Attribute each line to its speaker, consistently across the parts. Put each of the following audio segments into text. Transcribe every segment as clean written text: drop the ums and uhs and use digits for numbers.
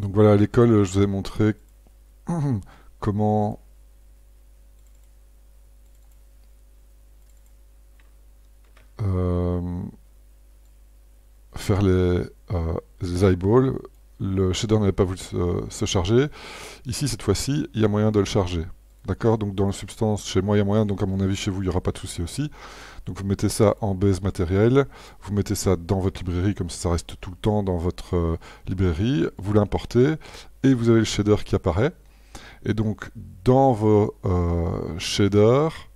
Speaker 1: Donc voilà, à l'école, je vous ai montré comment euh, faire les eyeballs. Le shader n'avait pas voulu se charger. Ici, cette fois-ci, il y a moyen de le charger. D'accord. Donc dans la substance, chez moi, il y a moyen. Donc à mon avis, chez vous, il n'y aura pas de souci aussi. Donc vous mettez ça en base matériel. Vous mettez ça dans votre librairie, comme ça reste tout le temps dans votre librairie. Vous l'importez et vous avez le shader qui apparaît. Et donc dans vos shaders,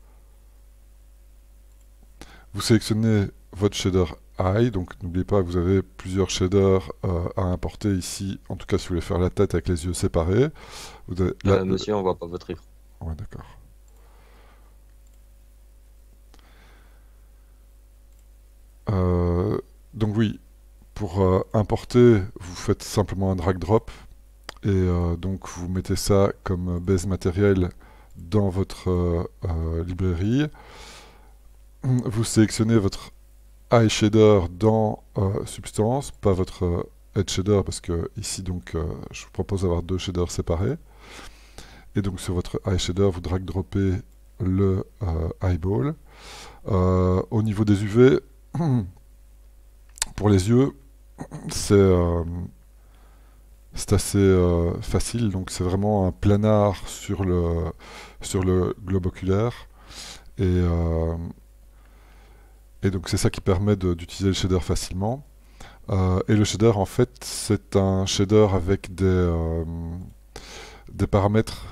Speaker 1: vous sélectionnez votre shader eye, donc n'oubliez pas que vous avez plusieurs shaders à importer ici, en tout cas si vous voulez faire la tête avec les yeux séparés. Vous avez
Speaker 2: Monsieur, on voit pas votre écran.
Speaker 1: ouais, d'accord. Euh, donc oui, pour importer, vous faites simplement un drag drop et donc vous mettez ça comme base matériel dans votre librairie. Vous sélectionnez votre eye shader dans substance, pas votre head shader parce que ici donc je vous propose d'avoir deux shaders séparés. Et donc sur votre eye shader, vous drag droppez le eyeball. Au niveau des UV, pour les yeux, c'est c'est assez facile. Donc c'est vraiment un planar sur le globe oculaire. Et donc c'est ça qui permet d'utiliser le shader facilement. Et le shader, en fait, c'est un shader avec des paramètres.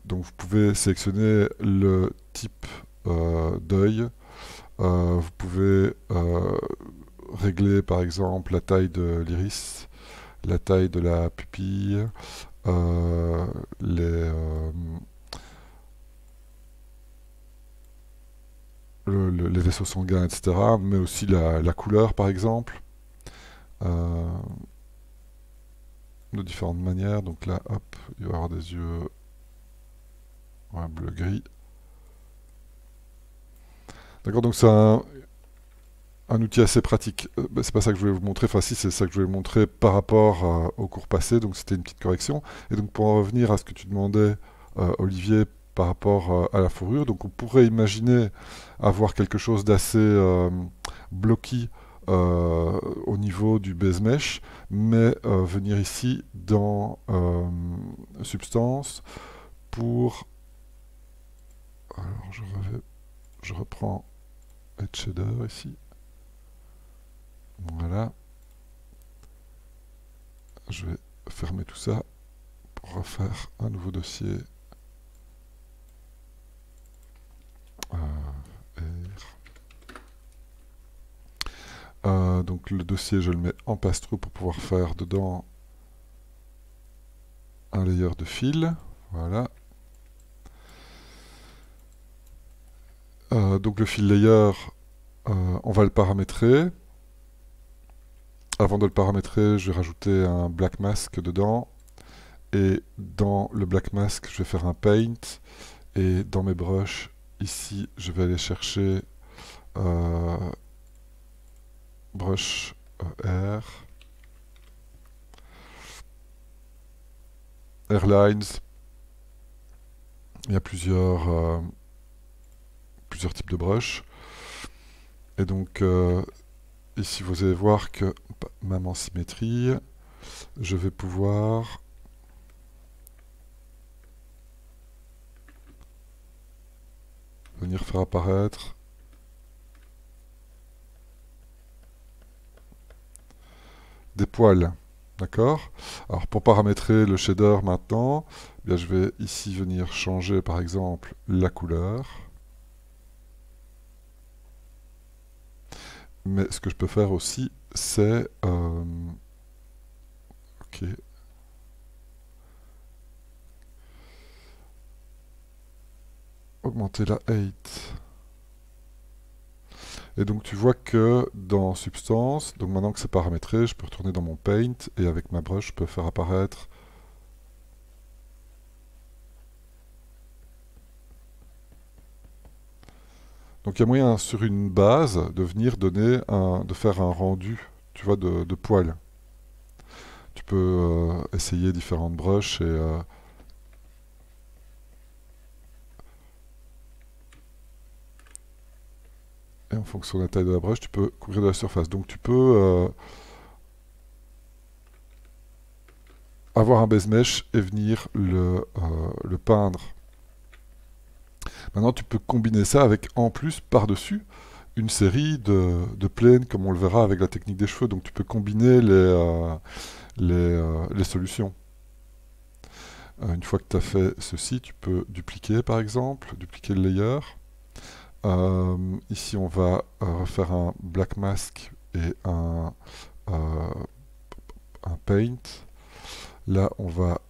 Speaker 1: Donc vous pouvez sélectionner le type d'œil. Vous pouvez régler par exemple la taille de l'iris, la taille de la pupille, euh, les, euh, les vaisseaux sanguins, etc. Mais aussi la couleur par exemple, euh, de différentes manières. Donc là, hop, il va y avoir des yeux ouais, bleu-gris. D'accord, donc c'est un outil assez pratique. Bah, c'est pas ça que je voulais vous montrer, enfin si c'est ça que je voulais vous montrer par rapport au cours passé, donc c'était une petite correction. Et donc pour en revenir à ce que tu demandais, Olivier, par rapport à la fourrure, donc on pourrait imaginer avoir quelque chose d'assez blocky au niveau du base mesh, mais venir ici dans substance pour... Alors je reprends Edge Shader ici. Voilà. Je vais fermer tout ça pour refaire un nouveau dossier. Donc le dossier, je le mets en pass-through pour pouvoir faire dedans un layer de fil. Voilà. Donc le fil layer, on va le paramétrer. Avant de le paramétrer, je vais rajouter un black mask dedans. Et dans le black mask, je vais faire un paint. Et dans mes brushes, ici, je vais aller chercher euh, brush air, airlines. Il y a plusieurs types de brushes. Et donc ici vous allez voir que même en symétrie, je vais pouvoir venir faire apparaître des poils. D'accord. Alors pour paramétrer le shader maintenant, eh bien, je vais ici venir changer par exemple la couleur. Mais ce que je peux faire aussi, c'est... ok. Augmenter la height. Et donc tu vois que dans Substance, donc maintenant que c'est paramétré, je peux retourner dans mon Paint et avec ma brush, je peux faire apparaître donc il y a moyen sur une base de venir donner de faire un rendu, tu vois, de poils. Tu peux essayer différentes brushes et en fonction de la taille de la brush, tu peux couvrir de la surface. Donc tu peux avoir un base mesh et venir le peindre. Maintenant, tu peux combiner ça avec, en plus, par-dessus, une série de planes, comme on le verra avec la technique des cheveux. Donc tu peux combiner les solutions. Une fois que tu as fait ceci, tu peux dupliquer, par exemple, dupliquer le layer. Ici, on va refaire un black mask et un paint. Là, on va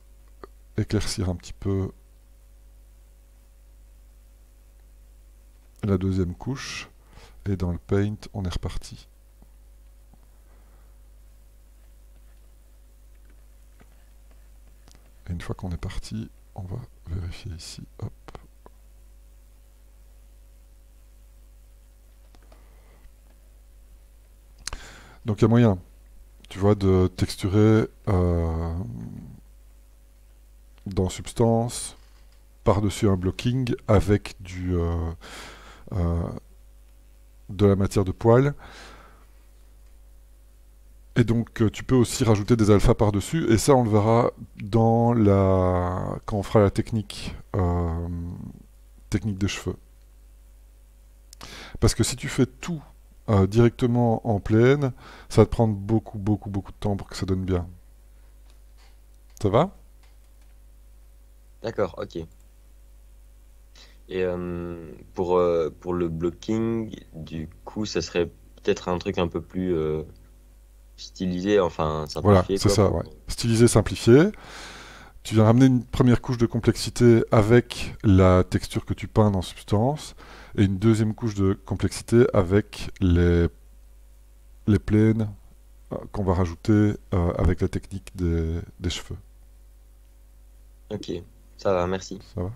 Speaker 1: éclaircir un petit peu la deuxième couche. Et dans le paint, on est reparti. Et une fois qu'on est parti, on va vérifier ici. Hop. Donc il y a moyen, tu vois, de texturer dans Substance, par-dessus un blocking, avec de la matière de poil. Et donc tu peux aussi rajouter des alphas par-dessus, et ça on le verra quand on fera la technique des cheveux. Parce que si tu fais tout directement en pleine, ça va te prendre beaucoup de temps pour que ça donne bien. Ça va?
Speaker 2: D'accord, ok. Et pour le blocking, du coup, ça serait peut-être un truc un peu plus stylisé, enfin
Speaker 1: Voilà,
Speaker 2: simplifié,
Speaker 1: c'est
Speaker 2: quoi.
Speaker 1: ça, ouais. Stylisé, simplifié. Tu viens ramener une première couche de complexité avec la texture que tu peins dans Substance, et une deuxième couche de complexité avec les planes qu'on va rajouter avec la technique des cheveux.
Speaker 2: Ok, ça va, merci.
Speaker 1: Ça va?